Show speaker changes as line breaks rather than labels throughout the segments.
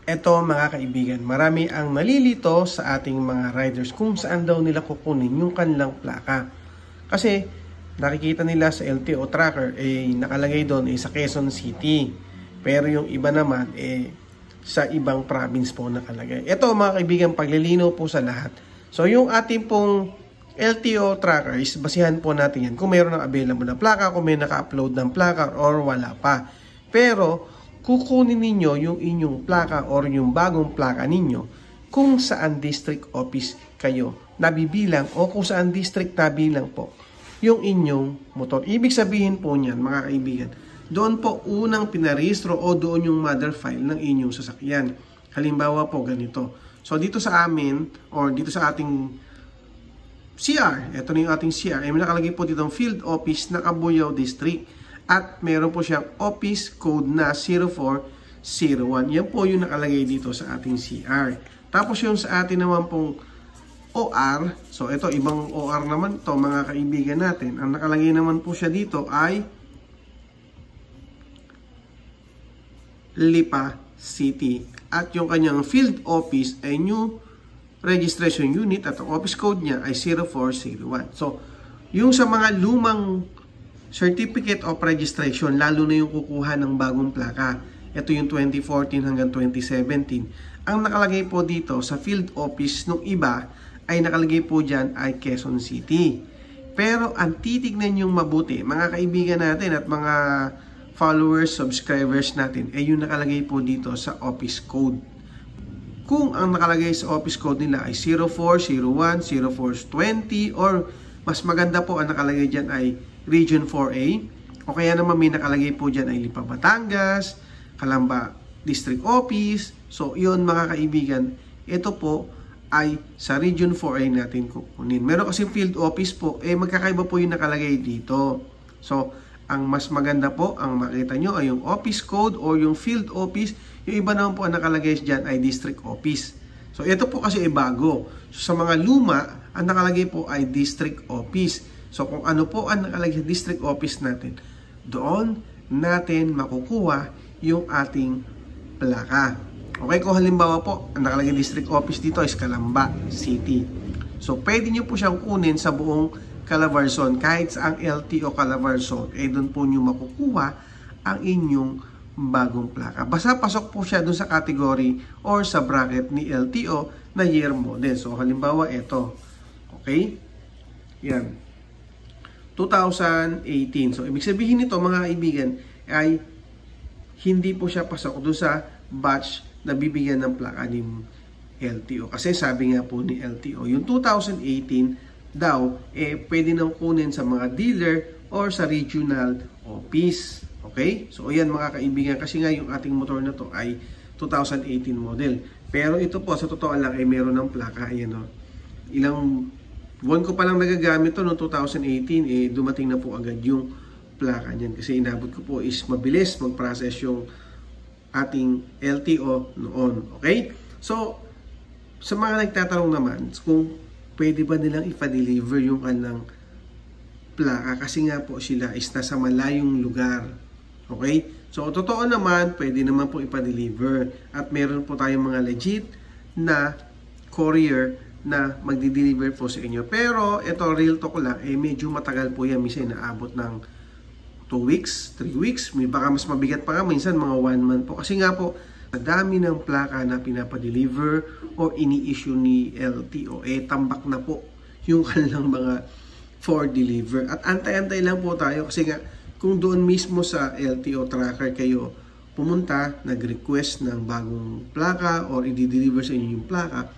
Eto mga kaibigan, marami ang nalilito sa ating mga riders kung saan daw nila kukunin yung kanilang plaka. Kasi nakikita nila sa LTO tracker nakalagay doon sa Quezon City. Pero yung iba naman sa ibang province po nakalagay. Ito mga kaibigan, paglilinaw po sa lahat. So yung ating pong LTO tracker is basihan po natin yan kung mayroon ng available na plaka, kung may naka-upload ng plaka or wala pa. Pero kukunin ninyo yung inyong plaka or yung bagong plaka ninyo kung saan district office kayo nabibilang o kung saan district nabilang po yung inyong motor. Ibig sabihin po niyan mga kaibigan, doon po unang pinarehistro o doon yung mother file ng inyong sasakyan. Halimbawa po ganito. So dito sa amin or dito sa ating CR, ito na yung ating CR, may nakalagay po dito ang field office ng Cabuyao District. At meron po siyang office code na 0401. Yan po yung nakalagay dito sa ating CR. Tapos yung sa atin naman pong OR. So ito, ibang OR naman to mga kaibigan natin. Ang nakalagay naman po siya dito ay Lipa City. At yung kanyang field office ay new registration unit at ang office code niya ay 0401. So yung sa mga lumang certificate of registration, lalo na yung kukuha ng bagong plaka. Ito yung 2014 hanggang 2017. Ang nakalagay po dito sa field office ng iba ay nakalagay po dyan ay Quezon City. Pero ang titignan yung mabuti, mga kaibigan natin at mga followers, subscribers natin, ay yung nakalagay po dito sa office code. Kung ang nakalagay sa office code nila ay 0401, 0420, or mas maganda po ang nakalagay dyan ay Region 4A, o kaya naman may nakalagay po dyan ay Lipa Batangas, Calamba District Office. So yun mga kaibigan, ito po ay sa Region 4A natin kukunin. Meron kasi field office po, magkakaiba po yung nakalagay dito. So ang mas maganda po, ang makita nyo ay yung office code o yung field office. Yung iba naman po ang nakalagay dyan ay district office. So ito po kasi ay bago. So, sa mga luma, ang nakalagay po ay district office. So kung ano po ang nakalagay sa district office natin, doon natin makukuha yung ating plaka. Okay, kung halimbawa po, ang nakalagay district office dito is Calamba City. So pwede nyo po siyang kunin sa buong Calabarzon. Kahit sa ang LTO Calabarzon, doon po nyo makukuha ang inyong bagong plaka. Basta pasok po siya doon sa category or sa bracket ni LTO na year model. So halimbawa ito. Okay? Yan. 2018. So, ibig sabihin nito mga kaibigan ay hindi po siya pasok doon sa batch na bibigyan ng plaka ni LTO. Kasi sabi nga po ni LTO, yung 2018 daw, pwede nang kunin sa mga dealer or sa regional office. Okay? So, ayan mga kaibigan, kasi nga yung ating motor na to ay 2018 model. Pero ito po, sa totoo lang, ay meron ng plaka. Ayan o. Ilang buwan ko palang nagagamit to noong 2018, dumating na po agad yung plaka niyan. Kasi inabot ko po is mabilis mag-process yung ating LTO noon. Okay? So, sa mga nagtatanong naman kung pwede ba nilang ipa-deliver yung kanilang plaka kasi nga po sila is nasa malayong lugar. Okay? So, totoo naman, pwede naman po ipa-deliver. At meron po tayong mga legit na courier na magdi-deliver po sa inyo. Pero ito, real talk lang, medyo matagal po yan. Minsan naabot ng 2 weeks, 3 weeks. May baka mas mabigat pa nga, minsan mga 1 month po. Kasi nga po, sa dami ng plaka na pinapa-deliver o ini-issue ni LTO, tambak na po yung kanilang mga for deliver. At antay-antay lang po tayo kasi nga, kung doon mismo sa LTO tracker kayo pumunta, nag-request ng bagong plaka or i-deliver sa inyo yung plaka,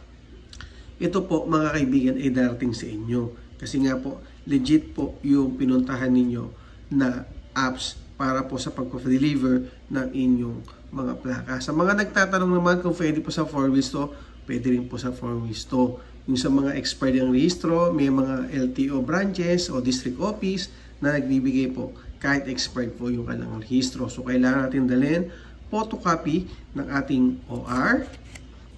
ito po mga kaibigan ay darating sa inyo. Kasi nga po, legit po yung pinuntahan ninyo na apps para po sa pag-deliver ng inyong mga plaka. Sa mga nagtatanong naman kung pwede po sa 4-wheels to, pwede rin po sa 4-wheels to. Yung sa mga expired ng rehistro, may mga LTO branches o district office na nagbibigay po kahit expired po yung kanilang rehistro. So kailangan natin dalhin photocopy ng ating OR,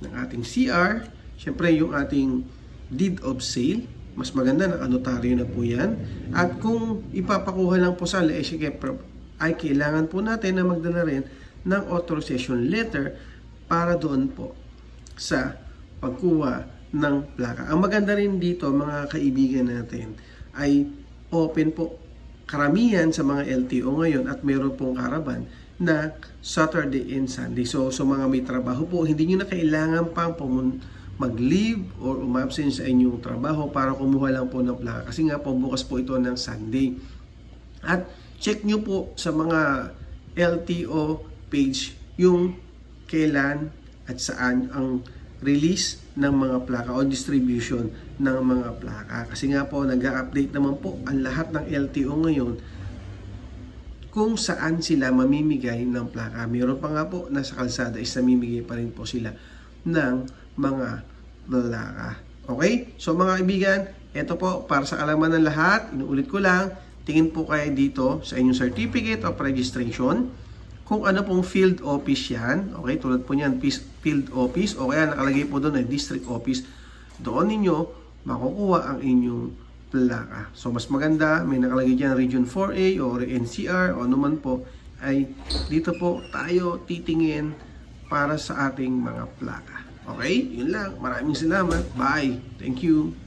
ng ating CR, syempre yung ating deed of sale, mas maganda na anotaryo na po yan. At kung ipapakuha lang po sa ay kailangan po natin na magdala rin ng authorization letter para doon po sa pagkuha ng plaka. Ang maganda rin dito mga kaibigan natin ay open po karamihan sa mga LTO ngayon at meron pong caravan na Saturday and Sunday. So mga may trabaho po, hindi nyo na kailangan pang mag-leave or umabsent sa inyong trabaho para kumuha lang po ng plaka. Kasi nga po bukas po ito ng Sunday. At check nyo po sa mga LTO page yung kailan at saan ang release ng mga plaka o distribution ng mga plaka. Kasi nga po nag-update naman po ang lahat ng LTO ngayon kung saan sila mamimigay ng plaka. Mayroon pa nga po nasa kalsada is namimigay pa rin po sila ng mga plaka. Okay? So mga kaibigan, ito po para sa alaman ng lahat, inuulit ko lang, tingin po kayo dito sa inyong certificate of registration kung ano pong field office yan. Okay, tulad po niyan, field office o kaya nakalagay po doon ay district office. Doon ninyo makukuha ang inyong plaka. So mas maganda, may nakalagay dyan Region 4A or NCR o anuman po, ay dito po tayo titingin para sa ating mga plaka. Okay, yun lang. Maraming salamat. Bye. Thank you.